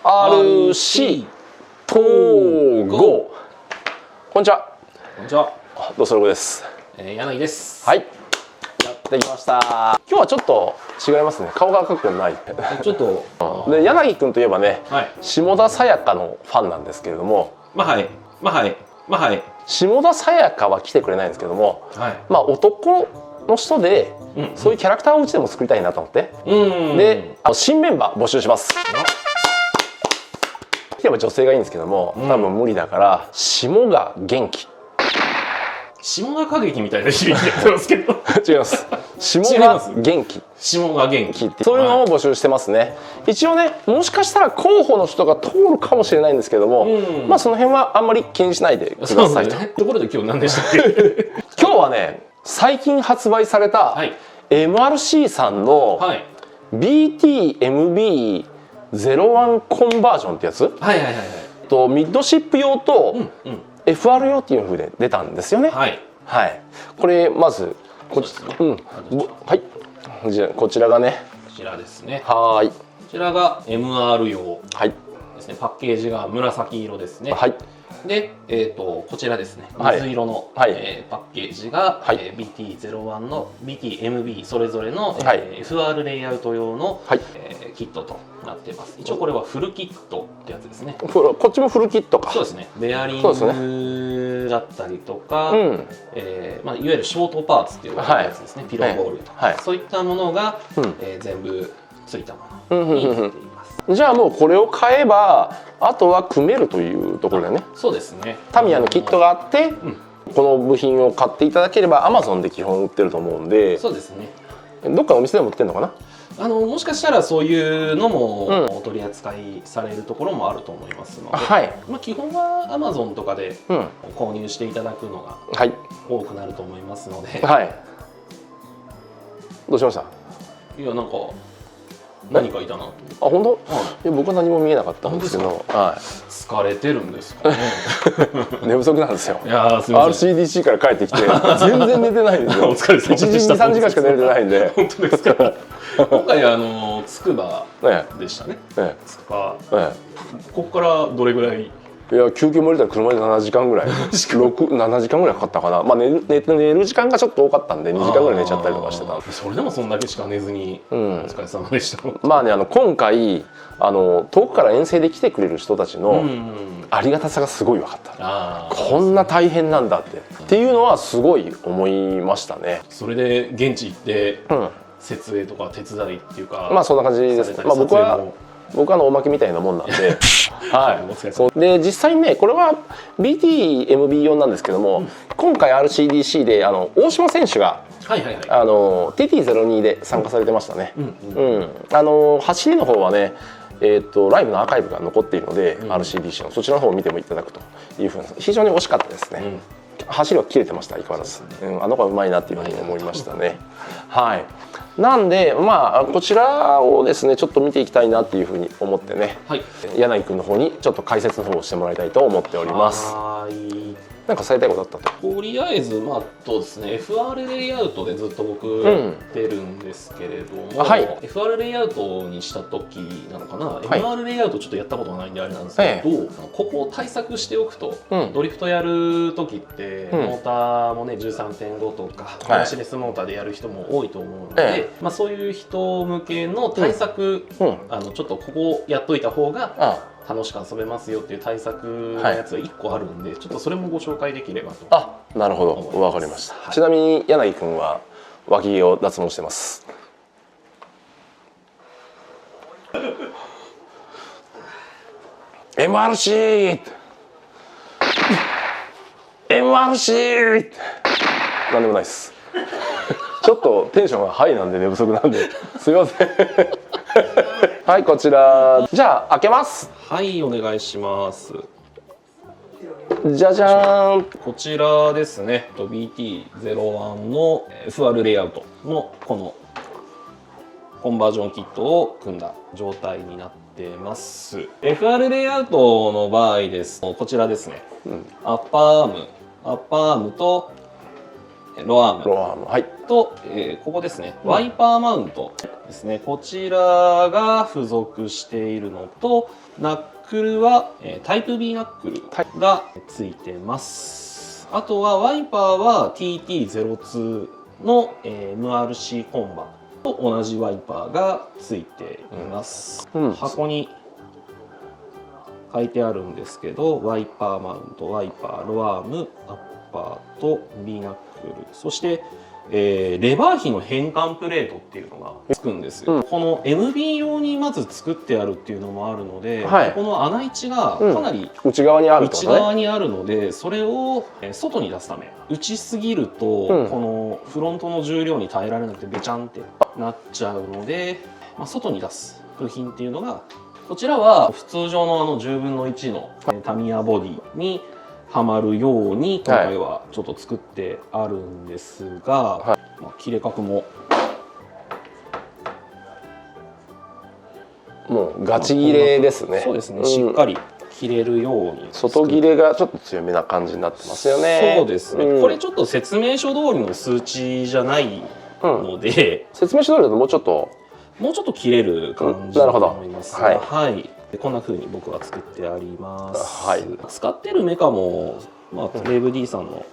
RC 統合。こんにちは。こんにちは。どうそろです。柳です。はい。やってきました。今日はちょっと違いますね。顔が赤くない。ちょっとで柳くんといえばね、はい、下田沙也加のファンなんですけれども、下田沙也加は来てくれないんですけども、はい、まあ男の人で、そういうキャラクターをうちでも作りたいなと思って、で新メンバー募集します。来ても女性がいいんですけども、多分無理だから下が元気。下田景樹みたいな響きやってますけど違います。下が元気。下が元気ってそういうのを募集してますね。一応ね、もしかしたら候補の人が通るかもしれないんですけども、まあその辺はあんまり気にしないでくださいと。ところで今日何でしたっけ？今日はね、最近発売された MRC さんの BT-MB01 コンバージョンってやつ、とミッドシップ用とFR 用っていう風で出たんですよね。はい。これまずはい。じゃあこちらがね。こちらですね。はい。こちらが MR 用ですね。パッケージが紫色ですね。はい。で、こちらですね。水色のパッケージが BT-01 の BT-MB それぞれの FR レイアウト用のキットとなっています。一応これはフルキットってやつですね。こっちもフルキットか。そうですね。ベアリングだったりとか、まあいわゆるショートパーツっていうやつですね。ピローボールとか、そういったものが全部ついたものになっています。じゃあもうこれを買えばあとは組めるというところだよね。そうですね。タミヤのキットがあって、この部品を買っていただければ Amazon で基本売ってると思うんで。そうですね。どっかのお店でも売ってるのかな。もしかしたらそういうのもお取り扱いされるところもあると思いますので、まあ基本は Amazon とかで購入していただくのが多くなると思いますので。どうしました？いやなんか何かいたな。本当？いや僕は何も見えなかったんですけど、疲れてるんですかね。寝不足なんですよ。いやすみません。RCDC から帰ってきて全然寝てないんですよ。お疲れ様でした。1時2、3時間しか寝れてないんで。本当ですか。今回つくばでしたね。つくば。ここからどれぐらい？いや休憩も入れたら車で7時間ぐらい7時間ぐらいかかったかな。まあ寝る時間がちょっと多かったんで2時間ぐらい寝ちゃったりとかしてた。それでもそんだけしか寝ずにお疲れ様でした。まあね今回遠くから遠征で来てくれる人たちのありがたさがすごい分かった。こんな大変なんだっていうのはすごい思いましたね。それで現地行って設営とか手伝いっていうか、まあそんな感じです。まあ僕はおまけみたいなもんなんでで実際にねこれは BT-MB 用なんですけども、今回 RCDC で大島選手がTT02 で参加されてましたね。走りの方はねライブのアーカイブが残っているので RCDC のそちらの方を見てもいただくというふうに非常に惜しかったですね。走りは切れてました。相変わらずあの子はうまいなっていうふうに思いましたね。なんでまあこちらをですねちょっと見ていきたいなっていうふうに思ってね、柳くんの方にちょっっと解説の方をしてもらいたいと思っております。なんか伝えたいことあったと。とりあえずまあですね FR レイアウトでずっと僕やってるんですけれども、FR レイアウトにした時なのかな、MR レイアウトちょっとやったことがないんであれなんですけど、ここを対策しておくと、ドリフトやる時ってモーターもね 13.5 とかブラシレスモーターでやる人も多いと思うので、まあそういう人向けの対策、ちょっとここやっといた方が楽しく遊べますよっていう対策のやつが1個あるんで、ちょっとそれもご紹介できればと。なるほど、わかりました。ちなみに柳くんは脇毛を脱毛してます。MRC なんでもないです。ちょっとテンションがハイなんで寝不足なんですいません。はい、こちらじゃあ開けます。はい、お願いします。じゃじゃーん。こちらですね BT-01 の FR レイアウトのこのコンバージョンキットを組んだ状態になってます。 FR レイアウトの場合ですこちらですね、アッパーアームとロアームロアーム、はい。と、ここですね、ワイパーマウントですね、こちらが付属しているのと、ナックルはタイプ B ナックルがついてます。あとはワイパーは TT02 の MRC コンバと同じワイパーがついています。箱に書いてあるんですけど、ワイパーマウント、ワイパー、ロアーム、アッパーと B ナックル、そしてレバー比の変換プレートっていうのがつくんですよ。この MB 用にまず作ってあるっていうのもあるので、この穴位置がかなり内側にあるので、それを外に出すため、内すぎるとこのフロントの重量に耐えられなくてべちゃんってなっちゃうので、外に出す部品っていうのが、こちらは普通常の10分の1のタミヤボディにはまるように今回はちょっと作ってあるんですが、切れ角ももうガチ切れですね。そうですね、しっかり切れるように。外切れがちょっと強めな感じになってますよね。そうですね、これちょっと説明書通りの数値じゃないので、説明書通りだともうちょっと切れる感じだと思いますが、でこんな風に僕は作ってあります。使ってるメカも、レーブ D さんの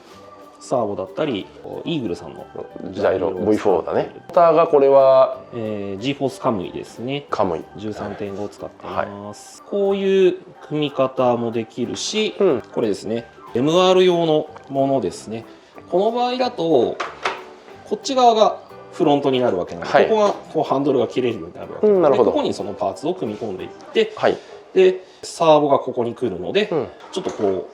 サーボだったり、イーグルさんのジャイロ V4 だね。モーターがこれはG フォースカムイですね。カムイ 13.5 を使ってます。こういう組み方もできるし、これですね、MR 用のものですね。この場合だとこっち側がフロントになるわけなので、ここがこうハンドルが切れるようになるわけなので、ここにそのパーツを組み込んでいって、でサーボがここに来るので、ちょっとこ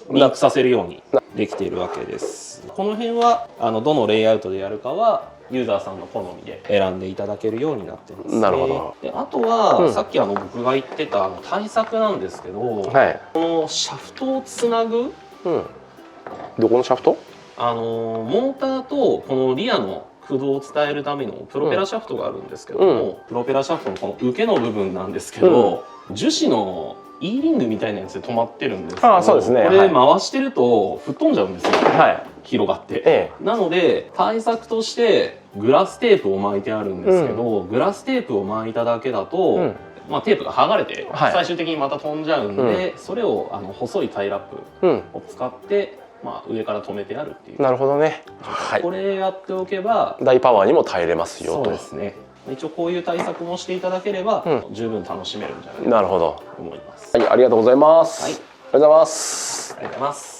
うリンクさせるようにできているわけです。この辺はどのレイアウトでやるかはユーザーさんの好みで選んでいただけるようになってますね。なるほど。であとは、さっき僕が言ってた対策なんですけど、このシャフトをつなぐ、どこのシャフト？モーターとこのリアの駆動を伝えるためのプロペラシャフトがあるんですけども、プロペラシャフトのこの受けの部分なんですけど、樹脂の E リングみたいなやつで止まってるんですけど、これ回してると吹っ飛んじゃうんですよ、広がって。なので対策としてグラステープを巻いてあるんですけど、グラステープを巻いただけだと、テープが剥がれて最終的にまた飛んじゃうんで、それを細いタイラップを使って上から止めてあるっていう。なるほどね。これやっておけば大パワーにも耐えれますよと。そうですね。一応こういう対策もしていただければ、十分楽しめるんじゃないかと思います。ありがとうございます。ありがとうございます。ありがとうございます。